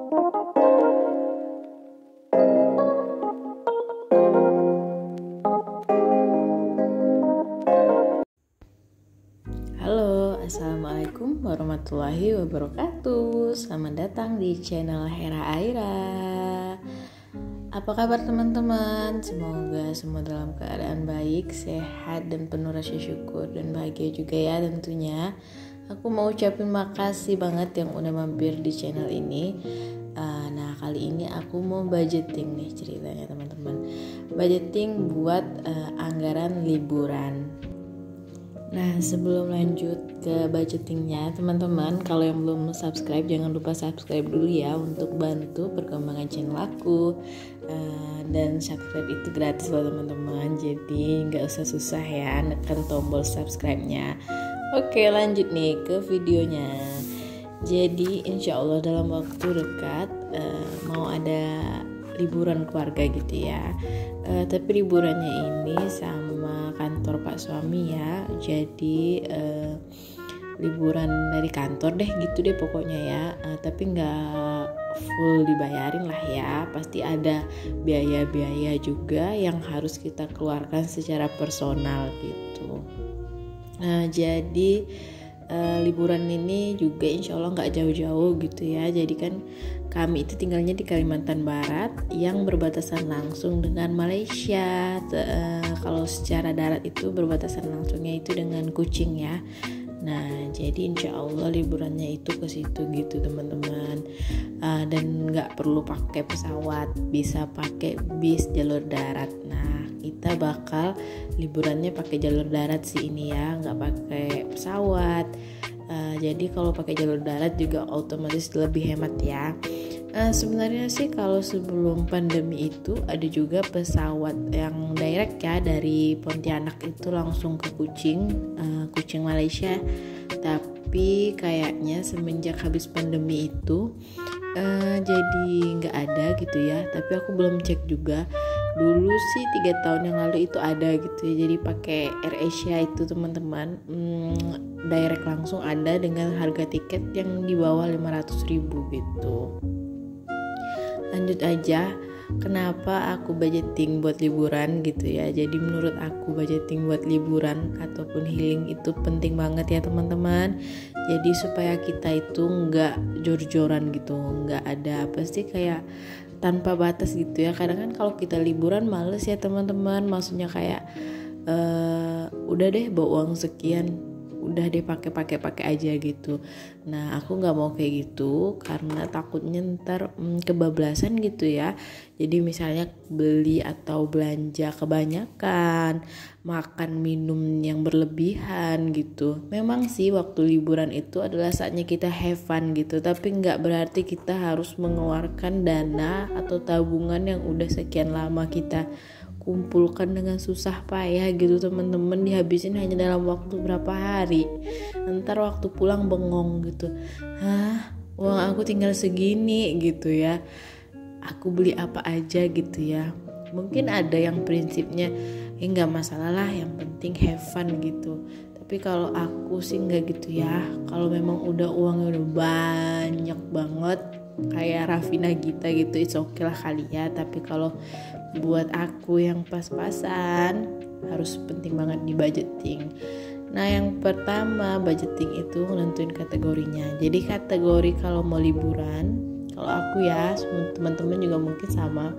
Halo, assalamualaikum warahmatullahi wabarakatuh. Selamat datang di channel Hera Aira. Apa kabar teman-teman? Semoga semua dalam keadaan baik, sehat, dan penuh rasa syukur dan bahagia juga ya tentunya. Aku mau ucapin makasih banget yang udah mampir di channel ini. Nah, kali ini aku mau budgeting nih ceritanya teman-teman. Budgeting buat anggaran liburan. Nah, sebelum lanjut ke budgetingnya, teman-teman, kalau yang belum subscribe, jangan lupa subscribe dulu ya untuk bantu perkembangan channel aku. Dan subscribe itu gratis loh teman-teman, jadi nggak usah susah ya nekan tombol subscribe-nya. Oke, lanjut nih ke videonya. Jadi insya Allah dalam waktu dekat mau ada liburan keluarga gitu ya. Tapi liburannya ini sama kantor Pak suami ya. Jadi liburan dari kantor deh gitu deh pokoknya ya. Tapi nggak full dibayarin lah ya. Pasti ada biaya-biaya juga yang harus kita keluarkan secara personal gitu. Nah, jadi liburan ini juga insya Allah nggak jauh-jauh gitu ya. Jadi kan kami itu tinggalnya di Kalimantan Barat yang berbatasan langsung dengan Malaysia. Kalau secara darat itu berbatasan langsungnya itu dengan Kuching ya. Nah, jadi insya Allah liburannya itu ke situ gitu teman-teman. Dan nggak perlu pakai pesawat, bisa pakai bis jalur darat. Nah, kita bakal liburannya pakai jalur darat sih ini ya, nggak pakai pesawat. Jadi kalau pakai jalur darat juga otomatis lebih hemat ya. Sebenarnya sih kalau sebelum pandemi itu ada juga pesawat yang direct ya dari Pontianak itu langsung ke Kuching Malaysia. Tapi kayaknya semenjak habis pandemi itu jadi nggak ada gitu ya. Tapi aku belum cek juga. Dulu sih 3 tahun yang lalu itu ada gitu ya. Jadi pakai AirAsia itu teman-teman, direct langsung ada dengan harga tiket yang di bawah 500.000 gitu. Lanjut aja, kenapa aku budgeting buat liburan gitu ya. Jadi menurut aku budgeting buat liburan ataupun healing itu penting banget ya teman-teman. Jadi supaya kita itu nggak jor-joran gitu, nggak ada apa sih kayak tanpa batas gitu ya. Kadang kan kalau kita liburan males ya teman-teman, maksudnya kayak udah deh bawa uang sekian, udah deh pakai aja gitu. Nah, aku nggak mau kayak gitu karena takutnya ntar kebablasan gitu ya. Jadi misalnya beli atau belanja kebanyakan, makan minum yang berlebihan gitu. Memang sih waktu liburan itu adalah saatnya kita have fun gitu, tapi nggak berarti kita harus mengeluarkan dana atau tabungan yang udah sekian lama kita kumpulkan dengan susah payah gitu teman-teman, dihabisin hanya dalam waktu berapa hari. Ntar waktu pulang bengong gitu, uang aku tinggal segini gitu ya, aku beli apa aja gitu ya. Mungkin ada yang prinsipnya nggak masalah lah, yang penting have fun gitu. Tapi kalau aku sih nggak gitu ya. Kalau memang udah uangnya udah banyak banget kayak Rafina Gita gitu, it's okay lah kali ya. Tapi kalau buat aku yang pas-pasan harus penting banget di budgeting. Nah, yang pertama budgeting itu nentuin kategorinya. Jadi kategori kalau mau liburan, kalau aku ya, teman-teman juga mungkin sama.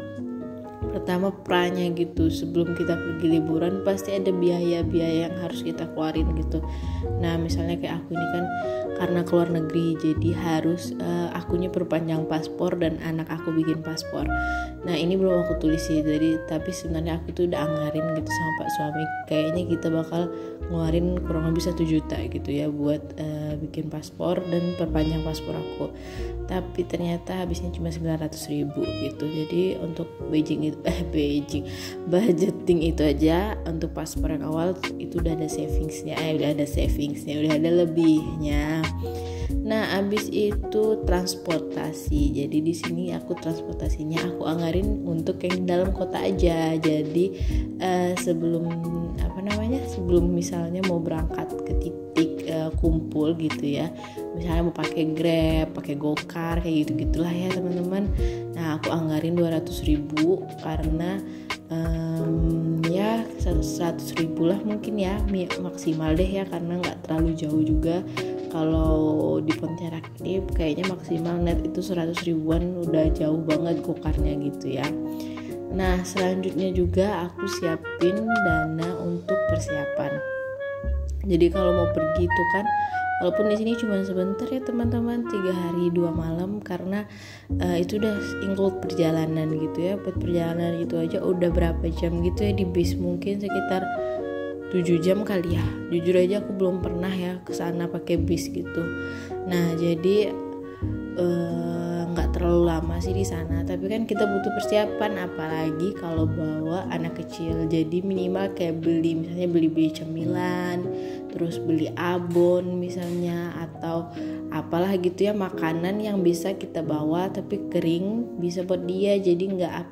Pertama pra-nya gitu, sebelum kita pergi liburan pasti ada biaya-biaya yang harus kita keluarin gitu. Nah, misalnya kayak aku ini kan karena keluar negeri, jadi harus akunya perpanjang paspor dan anak aku bikin paspor. Nah, ini belum aku tulis sih, jadi tapi sebenarnya aku tuh udah anggarin gitu sama Pak suami, kayaknya kita bakal ngeluarin kurang lebih 1 juta gitu ya buat bikin paspor dan perpanjang paspor aku. Tapi ternyata habisnya cuma 900.000 gitu. Jadi untuk budgeting itu aja untuk paspor yang awal itu udah ada savingsnya, udah ada lebihnya. Nah, abis itu transportasi. Jadi di sini aku transportasinya aku anggarin untuk yang dalam kota aja. Jadi sebelum sebelum misalnya mau berangkat ke titik kumpul gitu ya, misalnya mau pakai Grab, pakai Gokar kayak gitu-gitulah ya teman-teman. Nah, aku anggarin 200.000 karena ya 100.000 lah mungkin ya maksimal deh ya, karena nggak terlalu jauh juga. Kalau di Pontianak ini kayaknya maksimal net itu 100.000-an, udah jauh banget gokarnya gitu ya. Nah, selanjutnya juga aku siapin dana untuk persiapan. Jadi kalau mau pergi itu kan, walaupun di sini cuma sebentar ya teman-teman, 3 hari 2 malam, karena itu udah include perjalanan gitu ya. Buat perjalanan itu aja udah berapa jam gitu ya di bis, mungkin sekitar 7 jam kali ya. Jujur aja aku belum pernah ya kesana pakai bis gitu. Nah, jadi nggak terlalu lama sih di sana, tapi kan kita butuh persiapan, apalagi kalau bawa anak kecil. Jadi minimal kayak misalnya beli cemilan, terus beli abon misalnya, atau apalah gitu ya, makanan yang bisa kita bawa tapi kering, bisa buat dia. Jadi nggak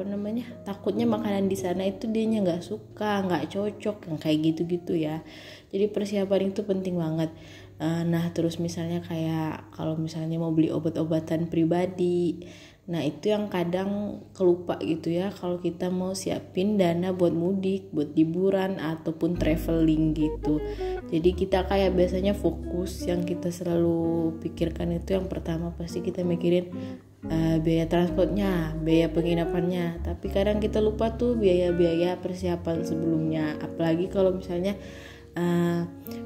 takutnya makanan di sana itu dianya nggak suka, nggak cocok, yang kayak gitu-gitu ya. Jadi persiapan itu penting banget. Nah, terus misalnya kayak kalau misalnya mau beli obat-obatan pribadi, nah itu yang kadang kelupa gitu ya, kalau kita mau siapin dana buat mudik, buat liburan ataupun traveling gitu. Jadi kita kayak biasanya fokus, yang kita selalu pikirkan itu yang pertama pasti kita mikirin biaya transportnya, biaya penginapannya, tapi kadang kita lupa tuh biaya-biaya persiapan sebelumnya. Apalagi kalau misalnya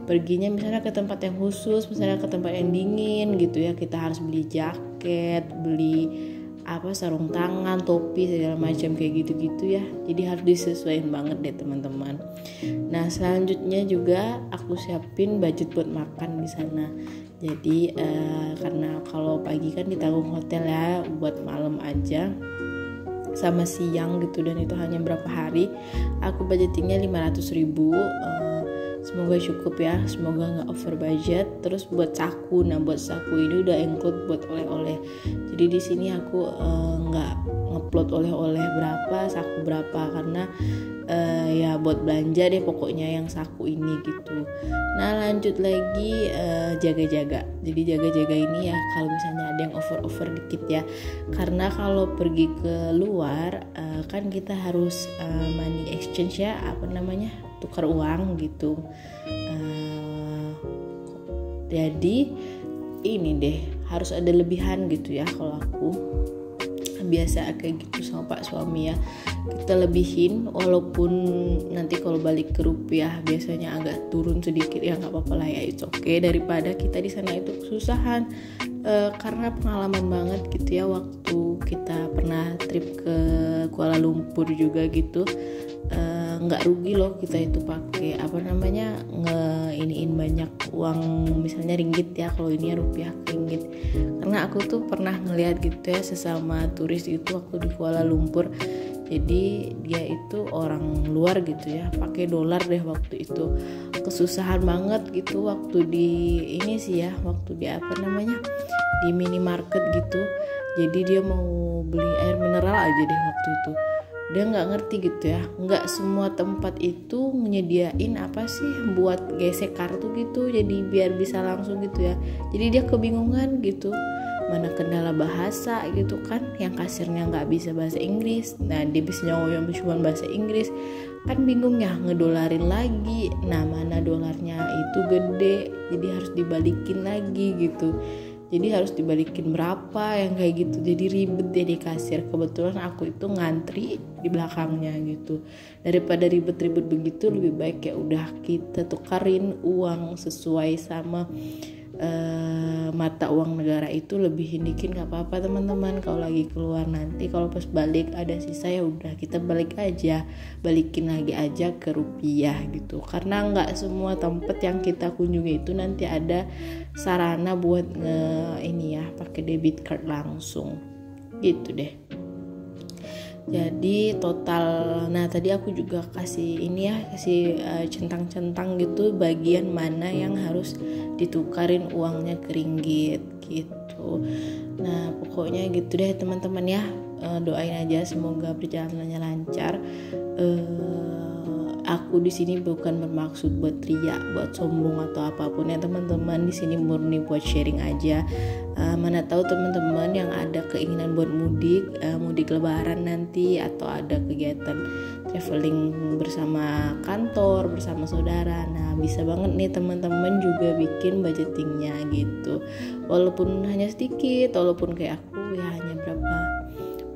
perginya misalnya ke tempat yang khusus, misalnya ke tempat yang dingin gitu ya, kita harus beli jaket, beli sarung tangan, topi segala macam kayak gitu-gitu ya. Jadi harus disesuaikan banget deh teman-teman. Nah, selanjutnya juga aku siapin budget buat makan di sana. Jadi karena kalau pagi kan ditanggung hotel ya, buat malam aja sama siang gitu, dan itu hanya berapa hari. Aku budgetingnya 500.000. Semoga cukup ya, semoga nggak over budget. Terus buat saku, nah buat saku ini udah include buat oleh-oleh. Jadi di sini aku nggak ngupload oleh-oleh berapa, saku berapa, karena ya buat belanja deh pokoknya yang saku ini gitu. Nah, lanjut lagi jaga-jaga. Jadi jaga-jaga ini ya kalau misalnya ada yang over dikit ya, karena kalau pergi ke luar kan kita harus money exchange ya, tukar uang gitu. Jadi ini deh harus ada lebihan gitu ya. Kalau aku biasa kayak gitu sama Pak suami ya, kita lebihin, walaupun nanti kalau balik ke rupiah biasanya agak turun sedikit ya, nggak apa-apa lah ya, it's okay, daripada kita di sana itu kesusahan. Karena pengalaman banget gitu ya, waktu kita pernah trip ke Kuala Lumpur juga gitu, nggak rugi loh kita itu pakai ngeiniin banyak uang, misalnya ringgit ya, kalau ini ya rupiah ke ringgit. Karena aku tuh pernah ngeliat gitu ya sesama turis itu waktu di Kuala Lumpur. Jadi dia itu orang luar gitu ya, pakai dolar deh waktu itu. Kesusahan banget gitu waktu di di minimarket gitu. Jadi dia mau beli air mineral aja deh waktu itu. Dia nggak ngerti gitu ya, nggak semua tempat itu menyediain buat gesek kartu gitu, jadi biar bisa langsung gitu ya. Jadi dia kebingungan gitu, mana kendala bahasa gitu kan, yang kasirnya nggak bisa bahasa Inggris, nah dia bisa yang cuma bahasa Inggris, kan bingung ya, ngedolarin lagi, nah mana dolarnya itu gede, jadi harus dibalikin lagi gitu. Jadi harus dibalikin berapa yang kayak gitu, jadi ribet deh di kasir. Kebetulan aku itu ngantri di belakangnya gitu. Daripada ribet-ribet begitu, lebih baik ya udah kita tukarin uang sesuai sama mata uang negara itu, lebih dikit nggak apa-apa teman-teman. Kalau lagi keluar, nanti kalau pas balik ada sisa ya udah kita balikin lagi aja ke rupiah gitu. Karena nggak semua tempat yang kita kunjungi itu nanti ada sarana buat pakai debit card langsung gitu deh. Jadi total, nah tadi aku juga kasih ini ya, kasih centang-centang gitu bagian mana yang harus ditukarin uangnya ke ringgit gitu. Nah pokoknya gitu deh teman-teman ya, doain aja semoga perjalanannya lancar. Aku di sini bukan bermaksud buat riak, buat sombong atau apapun ya teman-teman. Di sini murni buat sharing aja. Mana tahu teman-teman yang ada keinginan buat mudik lebaran nanti, atau ada kegiatan traveling bersama kantor, bersama saudara. Nah, bisa banget nih teman-teman juga bikin budgetingnya gitu. Walaupun hanya sedikit, walaupun kayak aku ya hanya berapa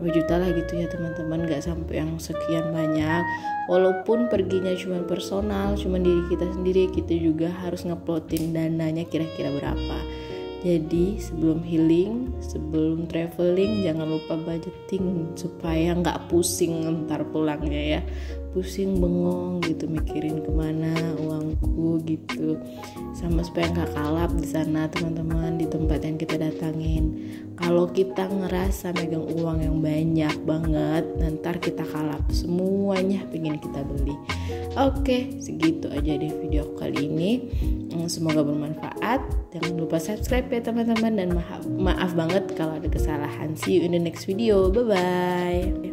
juta lah gitu ya teman-teman, gak sampai yang sekian banyak. Walaupun perginya cuma personal, cuma diri kita sendiri, kita juga harus ngeplotin dananya kira-kira berapa. Jadi sebelum healing, sebelum traveling, jangan lupa budgeting supaya gak pusing ntar pulangnya ya, pusing bengong gitu mikirin kemana uangku gitu, sama supaya nggak kalap di sana teman-teman, di tempat yang kita datangin. Kalau kita ngerasa megang uang yang banyak banget, ntar kita kalap semuanya pengen kita beli. Oke, segitu aja deh video kali ini. Semoga bermanfaat. Jangan lupa subscribe ya teman-teman, dan maaf banget kalau ada kesalahan. See you in the next video. Bye bye.